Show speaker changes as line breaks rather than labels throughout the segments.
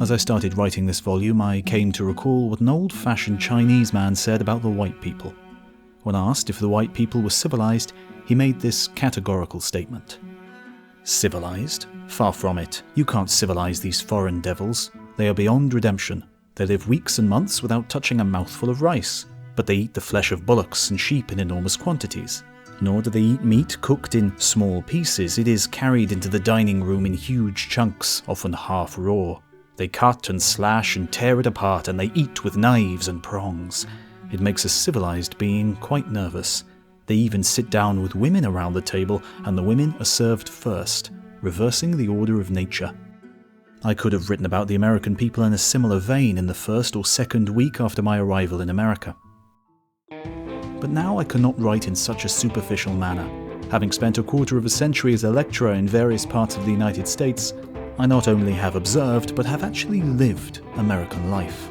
As I started writing this volume, I came to recall what an old-fashioned Chinese man said about the white people. When asked if the white people were civilized, he made this categorical statement. Civilized? Far from it. You can't civilize these foreign devils. They are beyond redemption. They live weeks and months without touching a mouthful of rice, but they eat the flesh of bullocks and sheep in enormous quantities. Nor do they eat meat cooked in small pieces. It is carried into the dining room in huge chunks, often half raw. They cut and slash and tear it apart, and they eat with knives and prongs. It makes a civilized being quite nervous. They even sit down with women around the table, and the women are served first, reversing the order of nature. I could have written about the American people in a similar vein in the first or second week after my arrival in America. But now I cannot write in such a superficial manner. Having spent a quarter of a century as a lecturer in various parts of the United States, I not only have observed, but have actually lived American life.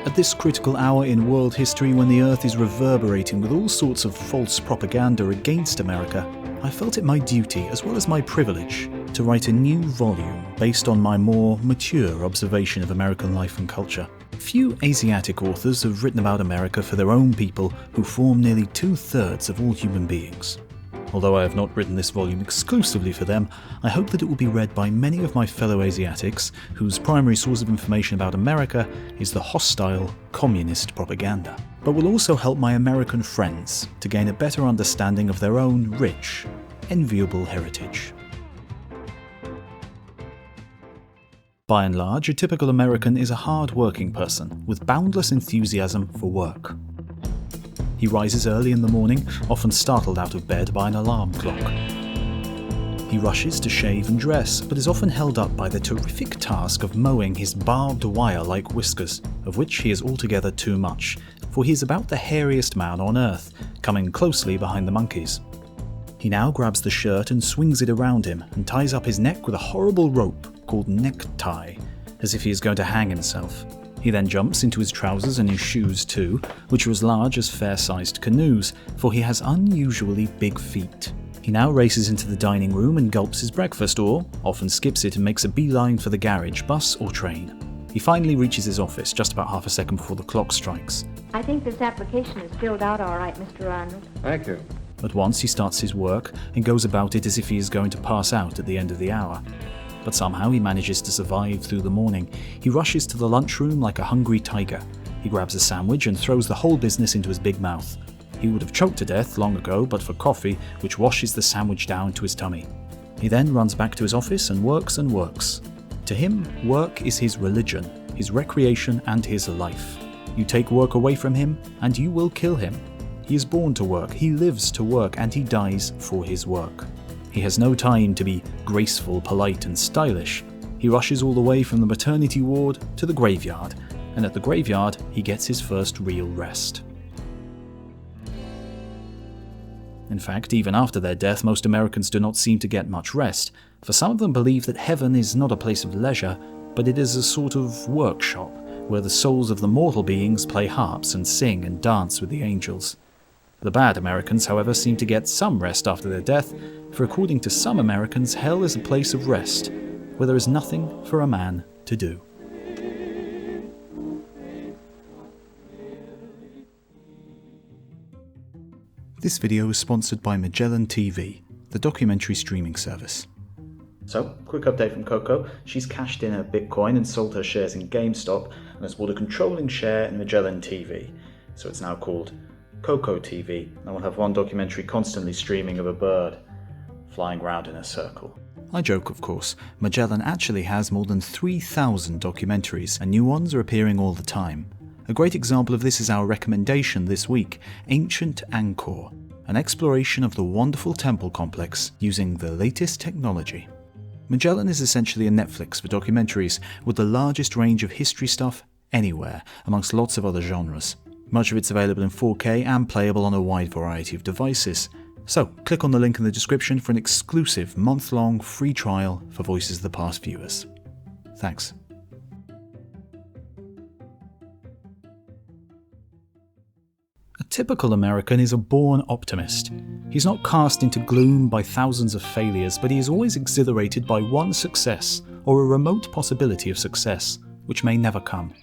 At this critical hour in world history, when the earth is reverberating with all sorts of false propaganda against America, I felt it my duty, as well as my privilege, to write a new volume based on my more mature observation of American life and culture. Few Asiatic authors have written about America for their own people, who form nearly 2/3 of all human beings. Although I have not written this volume exclusively for them, I hope that it will be read by many of my fellow Asiatics whose primary source of information about America is the hostile, communist propaganda, but will also help my American friends to gain a better understanding of their own rich, enviable heritage. By and large, a typical American is a hard-working person with boundless enthusiasm for work. He rises early in the morning, often startled out of bed by an alarm clock. He rushes to shave and dress, but is often held up by the terrific task of mowing his barbed wire-like whiskers, of which he is altogether too much, for he is about the hairiest man on earth, coming closely behind the monkeys. He now grabs the shirt and swings it around him, and ties up his neck with a horrible rope called necktie, as if he is going to hang himself. He then jumps into his trousers and his shoes too, which are as large as fair-sized canoes, for he has unusually big feet. He now races into the dining room and gulps his breakfast, or often skips it and makes a beeline for the garage, bus or train. He finally reaches his office just about half a second before the clock strikes.
I think this application is filled out all right, Mr. Arnold.
Thank you.
At once he starts his work and goes about it as if he is going to pass out at the end of the hour. But somehow he manages to survive through the morning. He rushes to the lunchroom like a hungry tiger. He grabs a sandwich and throws the whole business into his big mouth. He would have choked to death long ago but for coffee, which washes the sandwich down to his tummy. He then runs back to his office and works and works. To him, work is his religion, his recreation and his life. You take work away from him and you will kill him. He is born to work, he lives to work, and he dies for his work. He has no time to be graceful, polite and stylish. He rushes all the way from the maternity ward to the graveyard, and at the graveyard he gets his first real rest. In fact, even after their death, most Americans do not seem to get much rest, for some of them believe that heaven is not a place of leisure, but it is a sort of workshop, where the souls of the mortal beings play harps and sing and dance with the angels. The bad Americans, however, seem to get some rest after their death, for according to some Americans, hell is a place of rest, where there is nothing for a man to do. This video is sponsored by Magellan TV, the documentary streaming service. So, quick update from Coco. She's cashed in her Bitcoin and sold her shares in GameStop and has bought a controlling share in Magellan TV. So it's now called Coco TV, and will have one documentary constantly streaming of a bird flying round in a circle. I joke, of course. Magellan actually has more than 3,000 documentaries, and new ones are appearing all the time. A great example of this is our recommendation this week, Ancient Angkor, an exploration of the wonderful temple complex using the latest technology. Magellan is essentially a Netflix for documentaries, with the largest range of history stuff anywhere, amongst lots of other genres. Much of it's available in 4K and playable on a wide variety of devices. So, click on the link in the description for an exclusive month-long free trial for Voices of the Past viewers. Thanks. A typical American is a born optimist. He's not cast into gloom by thousands of failures, but he is always exhilarated by one success, or a remote possibility of success, which may never come.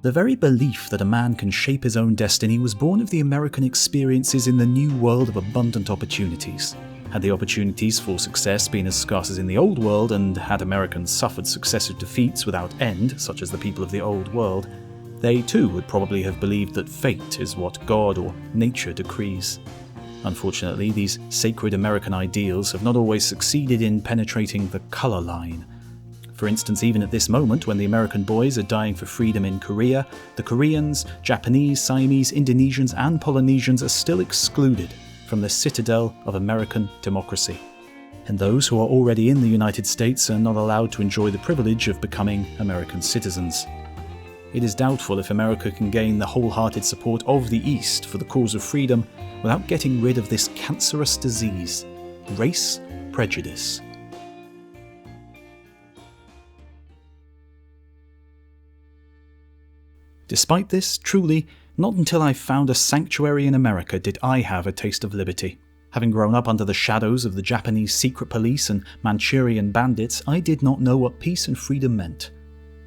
The very belief that a man can shape his own destiny was born of the American experiences in the new world of abundant opportunities. Had the opportunities for success been as scarce as in the old world, and had Americans suffered successive defeats without end, such as the people of the old world, they too would probably have believed that fate is what God or nature decrees. Unfortunately, these sacred American ideals have not always succeeded in penetrating the colour line. For instance, even at this moment, when the American boys are dying for freedom in Korea, the Koreans, Japanese, Siamese, Indonesians and Polynesians are still excluded from the citadel of American democracy. And those who are already in the United States are not allowed to enjoy the privilege of becoming American citizens. It is doubtful if America can gain the wholehearted support of the East for the cause of freedom without getting rid of this cancerous disease, race prejudice. Despite this, truly, not until I found a sanctuary in America did I have a taste of liberty. Having grown up under the shadows of the Japanese secret police and Manchurian bandits, I did not know what peace and freedom meant.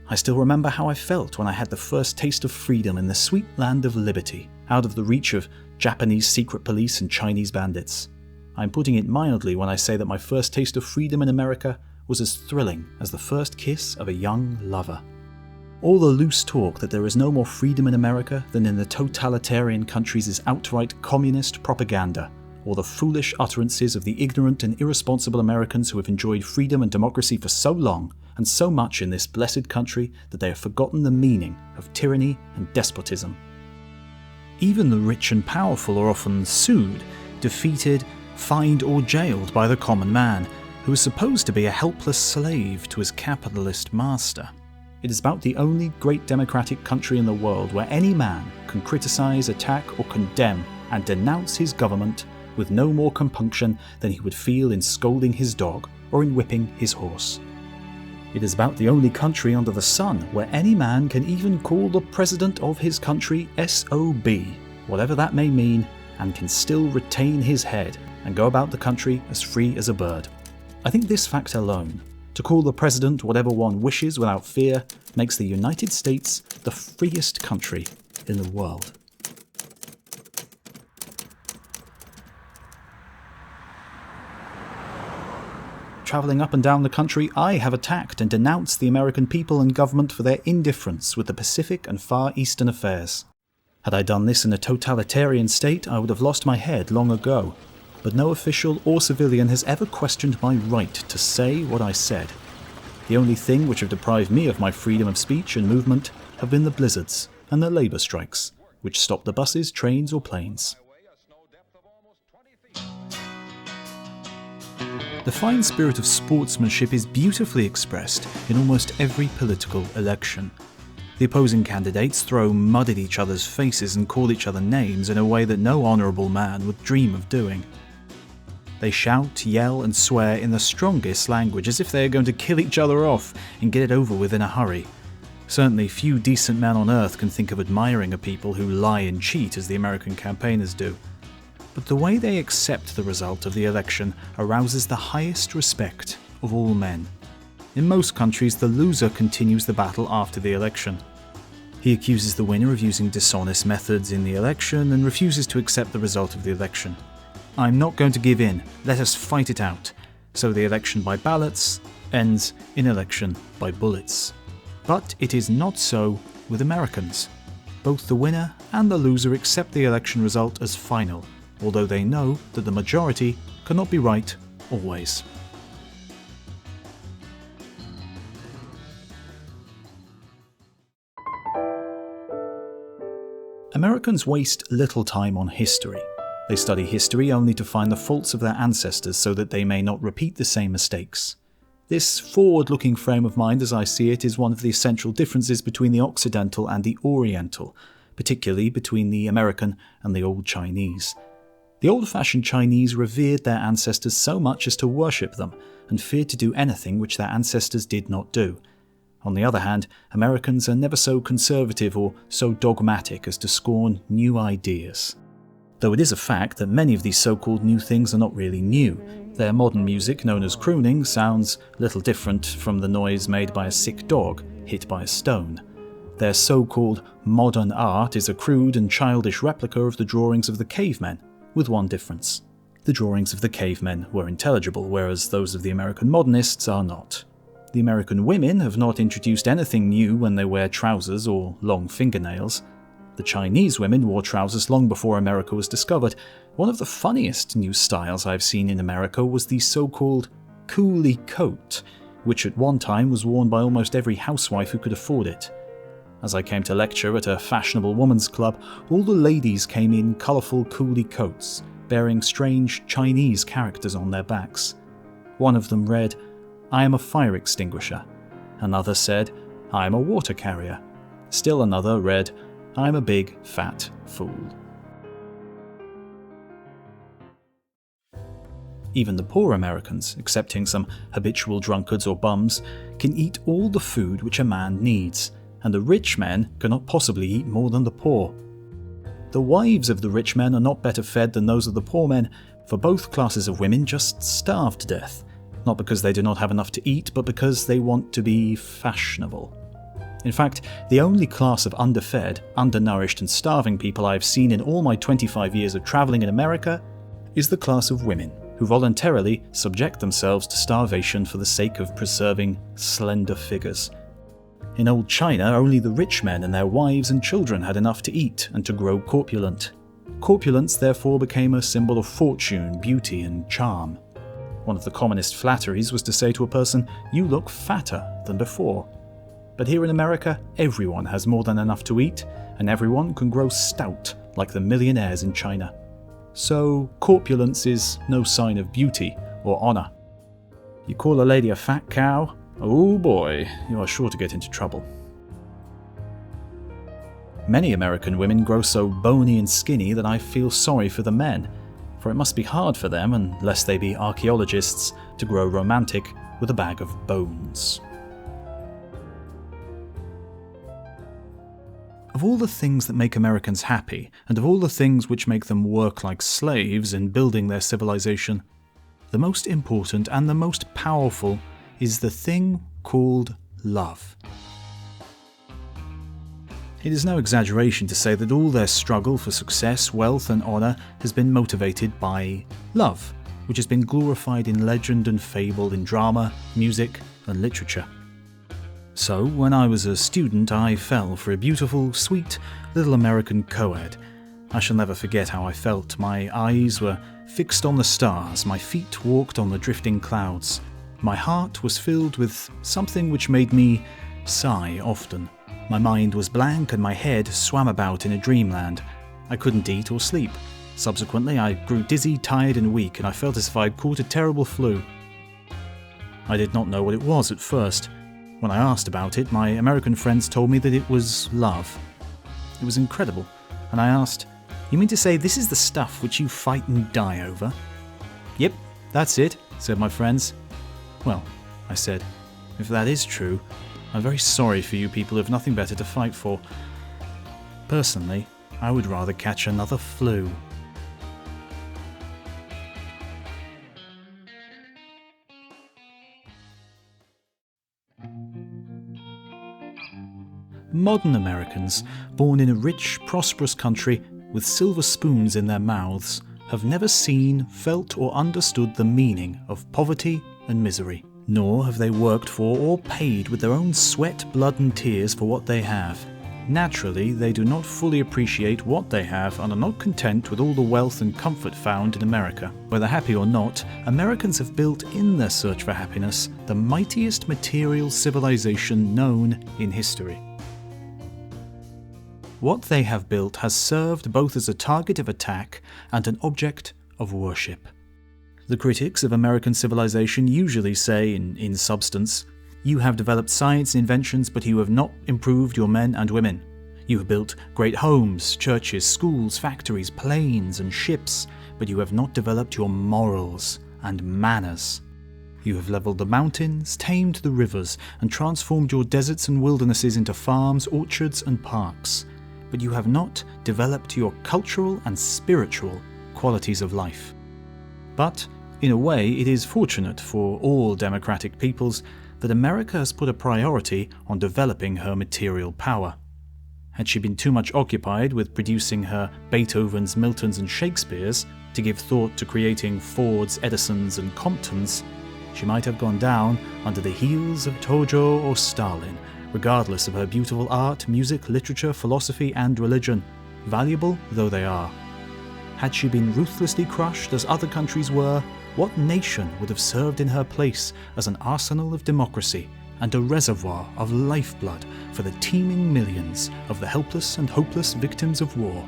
I still remember how I felt when I had the first taste of freedom in the sweet land of liberty, out of the reach of Japanese secret police and Chinese bandits. I'm putting it mildly when I say that my first taste of freedom in America was as thrilling as the first kiss of a young lover. All the loose talk that there is no more freedom in America than in the totalitarian countries is outright communist propaganda, or the foolish utterances of the ignorant and irresponsible Americans who have enjoyed freedom and democracy for so long and so much in this blessed country that they have forgotten the meaning of tyranny and despotism. Even the rich and powerful are often sued, defeated, fined or jailed by the common man, who is supposed to be a helpless slave to his capitalist master. It is about the only great democratic country in the world where any man can criticize, attack or condemn and denounce his government with no more compunction than he would feel in scolding his dog or in whipping his horse. It is about the only country under the sun where any man can even call the president of his country SOB, whatever that may mean, and can still retain his head and go about the country as free as a bird. I think this fact alone, to call the president whatever one wishes without fear, makes the United States the freest country in the world. Travelling up and down the country, I have attacked and denounced the American people and government for their indifference with the Pacific and Far Eastern affairs. Had I done this in a totalitarian state, I would have lost my head long ago. But no official or civilian has ever questioned my right to say what I said. The only thing which have deprived me of my freedom of speech and movement have been the blizzards and the labour strikes, which stopped the buses, trains or planes. The fine spirit of sportsmanship is beautifully expressed in almost every political election. The opposing candidates throw mud at each other's faces and call each other names in a way that no honourable man would dream of doing. They shout, yell and swear in the strongest language as if they are going to kill each other off and get it over with in a hurry. Certainly few decent men on earth can think of admiring a people who lie and cheat as the American campaigners do. But the way they accept the result of the election arouses the highest respect of all men. In most countries, the loser continues the battle after the election. He accuses the winner of using dishonest methods in the election and refuses to accept the result of the election. I'm not going to give in, let us fight it out. So the election by ballots ends in election by bullets. But it is not so with Americans. Both the winner and the loser accept the election result as final, although they know that the majority cannot be right always. Americans waste little time on history. They study history only to find the faults of their ancestors so that they may not repeat the same mistakes. This forward-looking frame of mind, as I see it, is one of the essential differences between the Occidental and the Oriental, particularly between the American and the Old Chinese. The old-fashioned Chinese revered their ancestors so much as to worship them, and feared to do anything which their ancestors did not do. On the other hand, Americans are never so conservative or so dogmatic as to scorn new ideas. Though it is a fact that many of these so-called new things are not really new. Their modern music, known as crooning, sounds little different from the noise made by a sick dog hit by a stone. Their so-called modern art is a crude and childish replica of the drawings of the cavemen, with one difference. The drawings of the cavemen were intelligible, whereas those of the American modernists are not. The American women have not introduced anything new when they wear trousers or long fingernails. The Chinese women wore trousers long before America was discovered. One of the funniest new styles I've seen in America was the so-called coolie coat, which at one time was worn by almost every housewife who could afford it. As I came to lecture at a fashionable woman's club, all the ladies came in colourful coolie coats, bearing strange Chinese characters on their backs. One of them read, "I am a fire extinguisher." Another said, "I am a water carrier." Still another read, "I am a big, fat fool." Even the poor Americans, excepting some habitual drunkards or bums, can eat all the food which a man needs, and the rich men cannot possibly eat more than the poor. The wives of the rich men are not better fed than those of the poor men, for both classes of women just starve to death, not because they do not have enough to eat, but because they want to be fashionable. In fact, the only class of underfed, undernourished and starving people I have seen in all my 25 years of travelling in America is the class of women who voluntarily subject themselves to starvation for the sake of preserving slender figures. In old China, only the rich men and their wives and children had enough to eat and to grow corpulent. Corpulence therefore became a symbol of fortune, beauty and charm. One of the commonest flatteries was to say to a person, "You look fatter than before." But here in America, everyone has more than enough to eat, and everyone can grow stout like the millionaires in China. So, corpulence is no sign of beauty or honour. You call a lady a fat cow? Oh boy, you are sure to get into trouble. Many American women grow so bony and skinny that I feel sorry for the men, for it must be hard for them, unless they be archaeologists, to grow romantic with a bag of bones. Of all the things that make Americans happy, and of all the things which make them work like slaves in building their civilization, the most important and the most powerful is the thing called love. It is no exaggeration to say that all their struggle for success, wealth and honour has been motivated by love, which has been glorified in legend and fable, in drama, music and literature. So, when I was a student, I fell for a beautiful, sweet, little American co-ed. I shall never forget how I felt. My eyes were fixed on the stars, my feet walked on the drifting clouds. My heart was filled with something which made me sigh often. My mind was blank and my head swam about in a dreamland. I couldn't eat or sleep. Subsequently, I grew dizzy, tired and weak, and I felt as if I had caught a terrible flu. I did not know what it was at first. When I asked about it, my American friends told me that it was love. It was incredible, and I asked, "You mean to say this is the stuff which you fight and die over?" "Yep, that's it," said my friends. "Well," I said, "if that is true, I'm very sorry for you people who have nothing better to fight for. Personally, I would rather catch another flu." Modern Americans, born in a rich, prosperous country with silver spoons in their mouths, have never seen, felt or understood the meaning of poverty and misery. Nor have they worked for or paid with their own sweat, blood and tears for what they have. Naturally, they do not fully appreciate what they have and are not content with all the wealth and comfort found in America. Whether happy or not, Americans have built in their search for happiness the mightiest material civilization known in history. What they have built has served both as a target of attack and an object of worship. The critics of American civilization usually say, in substance, "You have developed science and inventions, but you have not improved your men and women. You have built great homes, churches, schools, factories, planes and ships, but you have not developed your morals and manners. You have leveled the mountains, tamed the rivers, and transformed your deserts and wildernesses into farms, orchards and parks. but you have not developed your cultural and spiritual qualities of life. But, in a way, it is fortunate for all democratic peoples that America has put a priority on developing her material power. Had she been too much occupied with producing her Beethovens, Miltons and Shakespeares to give thought to creating Fords, Edisons and Comptons, she might have gone down under the heels of Tojo or Stalin, regardless of her beautiful art, music, literature, philosophy and religion, valuable though they are. Had she been ruthlessly crushed as other countries were, what nation would have served in her place as an arsenal of democracy and a reservoir of lifeblood for the teeming millions of the helpless and hopeless victims of war?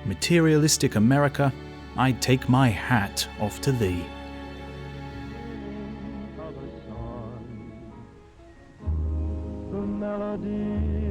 Materialistic America, I take my hat off to thee.
The melody